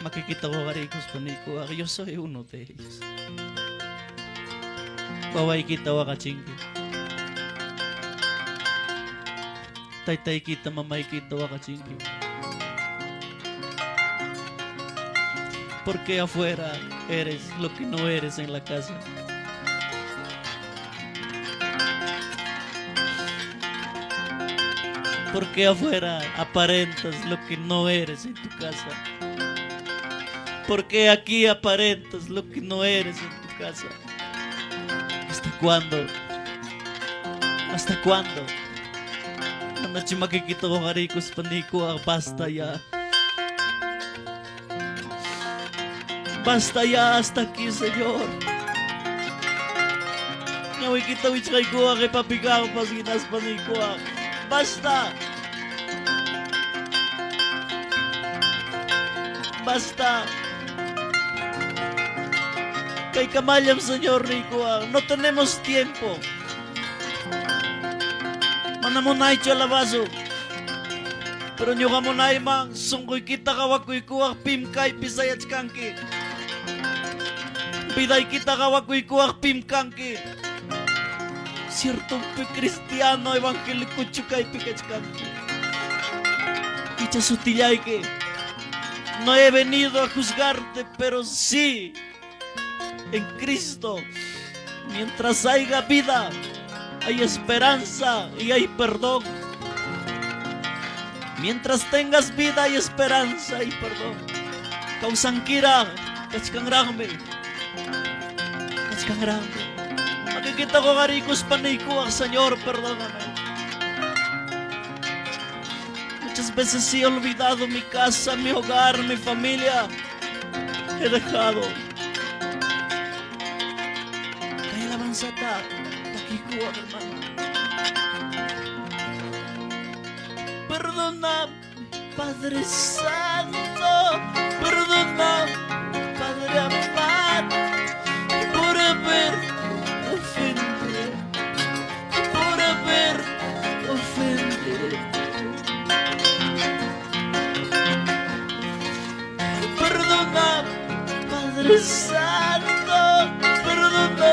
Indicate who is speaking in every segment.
Speaker 1: makikita ko karikos paniko. Yo soy uno de ellos. Kaway kita wakachingki. Tay kita mamay kita wakachingki. Porque afuera eres lo que no eres en la casa. Porque afuera aparentas lo que no eres en tu casa. Porque aquí aparentas lo que no eres en tu casa. ¿Hasta cuándo? ¿Hasta cuándo? La noche makikita ko karikos paniko. Basta ya. Basta ya hasta aquí, Señor. Ngawi kita wichay ko kay papigaw pasinas paniko. Basta. Basta. Kay Kamalyam, Señor Rico, no tenemos tiempo. Manamunay chalabaso. Pero nyo kamunay mang sungkoy kita kawakoy kuwak pimkay pisayat kanki. Biday kita kawakoy kuwak pimkanki. Cierto cristiano evangélico chukay pikach kanki. Icha sutillay que no he venido a juzgarte, pero sí, en Cristo, mientras haya vida, hay esperanza y hay perdón. Mientras tengas vida hay esperanza y perdón. Kausankira, kachkangrangme, kachkangrangme. Makikita ko karikos paniko, Señor, perdóname. Muchas veces he olvidado mi casa, mi hogar, mi familia. He dejado. Kaya labansata, takikuha, hermano. Perdona, Padre Santo. Perdona, Padre amado, por haber ofendido. Por haber ofendido. Perdona, Padre Santo, perdona,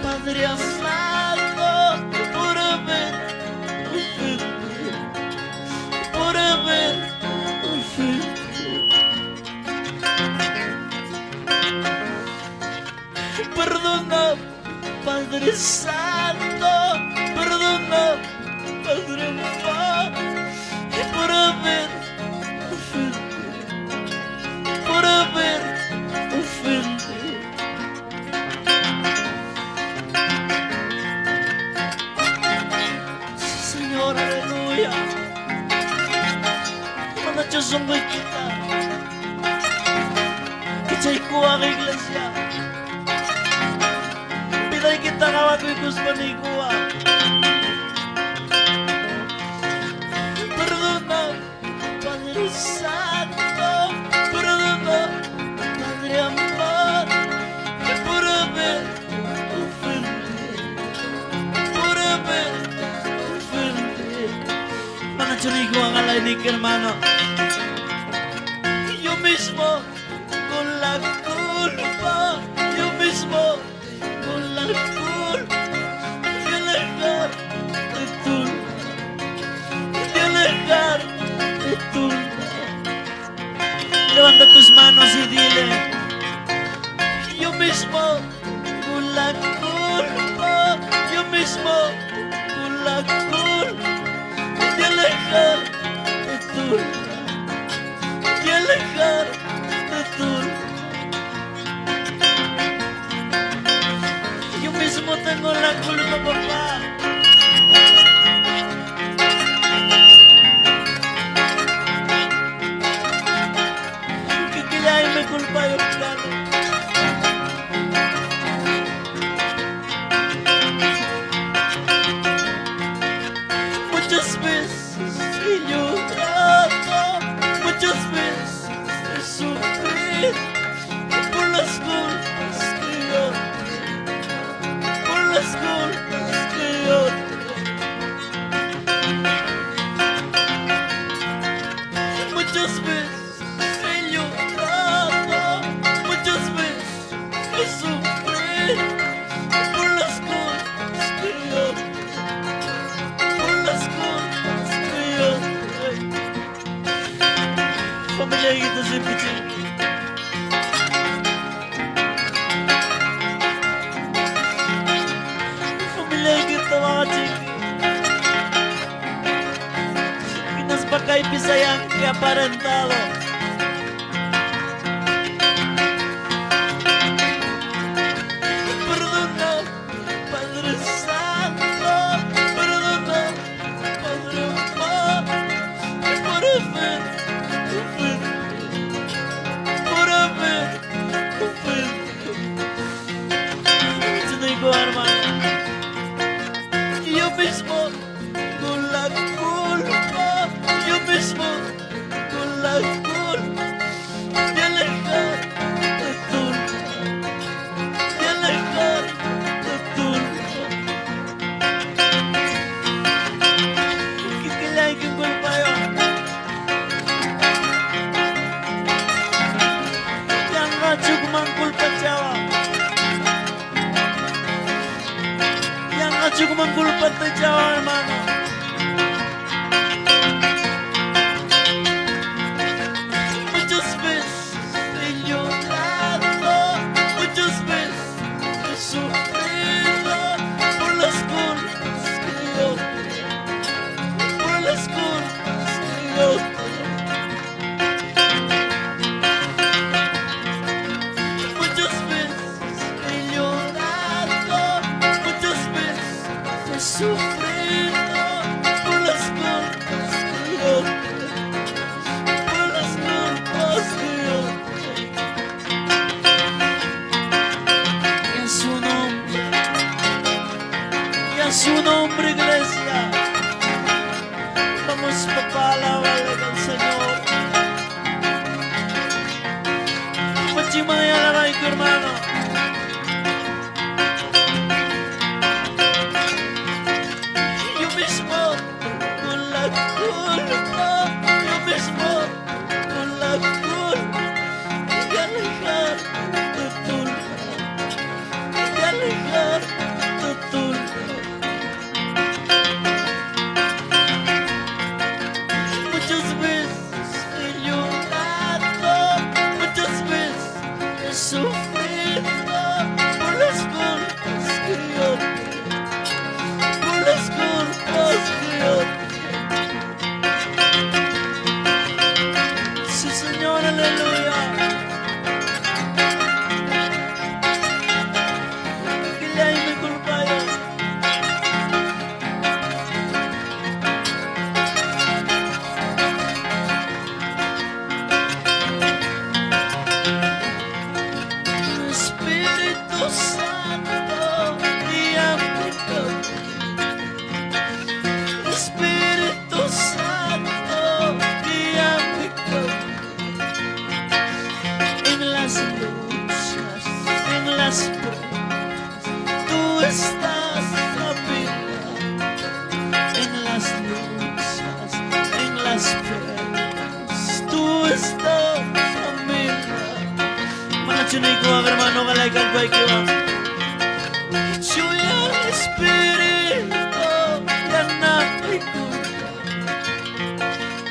Speaker 1: Padre amado, por haber ofendido, por haber ofendido. Perdona, Padre Santo, perdona, Padre amado, por haber ofendido, por haber ofendido. Señor, aleluya. Manacho sungay kita. Kichay ko ang iglesia. Piday kita kawakoy kuspanikuha. Perdona, Padre Santo. Perdona, Padre amado, por haber ofendido, por haber ofendido. Manachurigo ang alay ni hermano. Yo mismo con la culpa, yo mismo con la culpa de alejar de tu, de alejar de tu. Levanta tus manos y dile: yo mismo con la culpa, yo mismo con la culpa de alejar de tu, de alejar de tu. Yo mismo tengo la culpa, papá. Ay, me culpa yo, Carlos. Muchas veces he llorado, muchas veces he sufrido por las culpas que yo, por las culpas que yo. Muchas veces he llorado. Pamilya kita si Pichiki. Pamilya kita mga chiki. Pinas Bakay Pisayang que aparentado. Perdona, Padre Santo, perdona, Padre amor, por haber ofendido, hermano. Yo mismo con la culpa, yo mismo con la culpa de alejar de tu, de alejar de tu. ¿Qué le hay que culpa yo? Yang ngaco kumang culpa Jawa. Yang ngaco kumang culpa de Jawa, hermano. Muchas veces he llorado, muchas veces he sufrido por las culpas que yo tengo, por las culpas que yo tengo. Muchas veces he llorado, muchas veces he sufrido por las culpas que yo tengo, por las culpas que yo tengo. Y a su nombre, iglesia, vamos papá, alabarle al Señor. Machimaya la raico, hermano. Yo mismo con la culpa, yo mismo con la culpa de alejar de tu lado, de alejar de tu lado. Muchas veces he llorado, muchas veces he sufrido por las culpas que yo tengo, por las culpas que yo tengo. Sí, Señor, aleluya. Que le hay mi culpa yo. Espíritu Santo, guíame por ti. Espíritu Santo, guíame por ti. En las luchas, en las pruebas, tú estás a mi lado. En las luchas, en las pruebas, tú estás a mi lado. Manachunay ko ang hermano kalaikan ko ikiwa. Suya Espiritu yang nakikuha.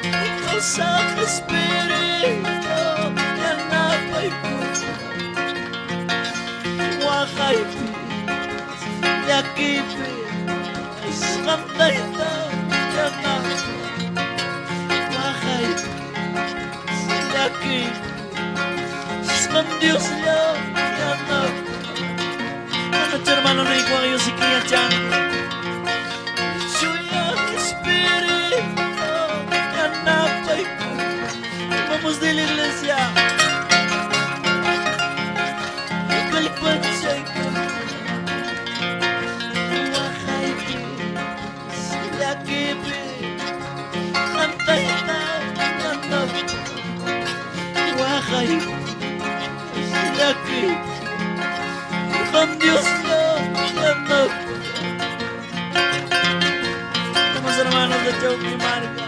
Speaker 1: Ikaw sa Espiritu yang nakikuha. Wakay Pilipinas, yakipin, kantay na yang nakikuha. Wakay Pilipinas, yakipin, con Dios yo ya no. Anoche, hermano, no igual yo sí que ya chango. Suya Espíritu ya no. Vamos de la iglesia. Calipancha y aquí con Dios yo no. Somos hermanos de Chauqui Marca,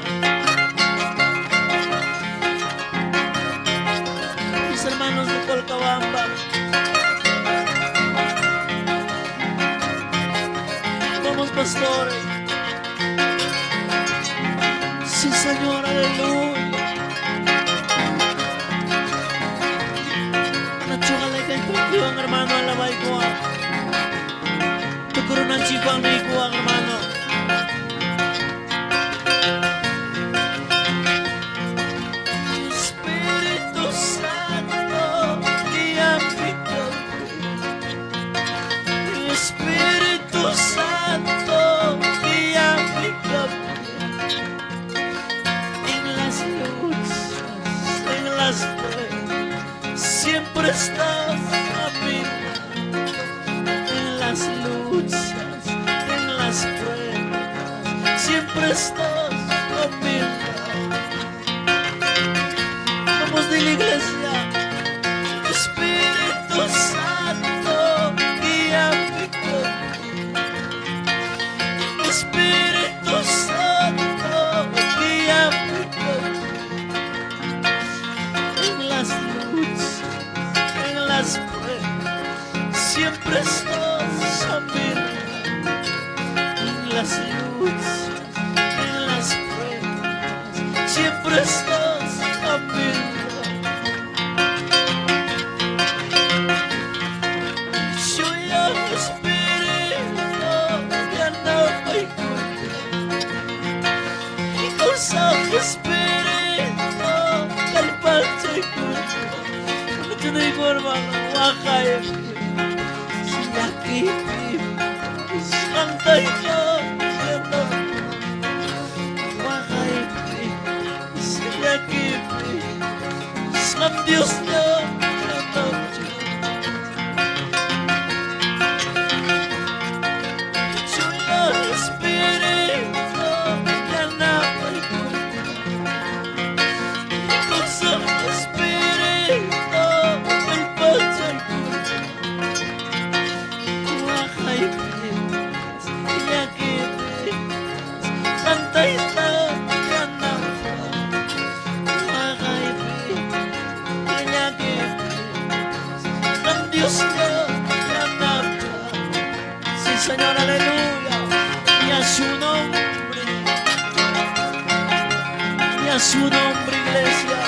Speaker 1: mis hermanos de Colcabamba. Vamos, pastores. Sí, Señor, aleluya. pruebas, siempre estás a mi lado. En las luchas, en las pruebas, siempre estás conmigo. Vamos de la iglesia. Espíritu Santo, guía mi camino. Espíritu Santo, guía mi camino. En las luchas, en las pruebas, siempre estás a mi lado. En las luchas, en las pruebas, siempre estás a mi lado. Espíritu, calpante no te digo hermano, baja si aquí santa y yo, baja si aquí san Dios yo, Señor, aleluya, y a su nombre, iglesia.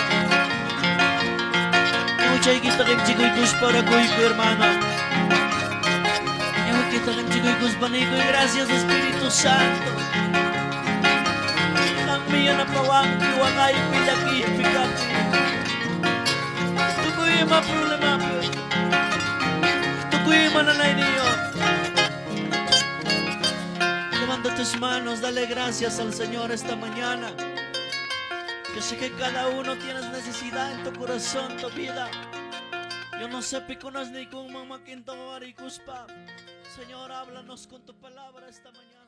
Speaker 1: Mucha kita kim chikoy para koy hermano. Kita kim chikoy panikoy, gracias Espíritu Santo. Ang miya na pawang kiwakay pilaki pikati. Tukoy ma problema ko. Tukoy mananay niyo. Levanta tus manos, dale gracias al Señor esta mañana. Yo sé que cada uno tienes necesidad en tu corazón, tu vida. Yo no sé piconas ni con mamá quinto arikuspa. Señor, háblanos con tu palabra esta mañana.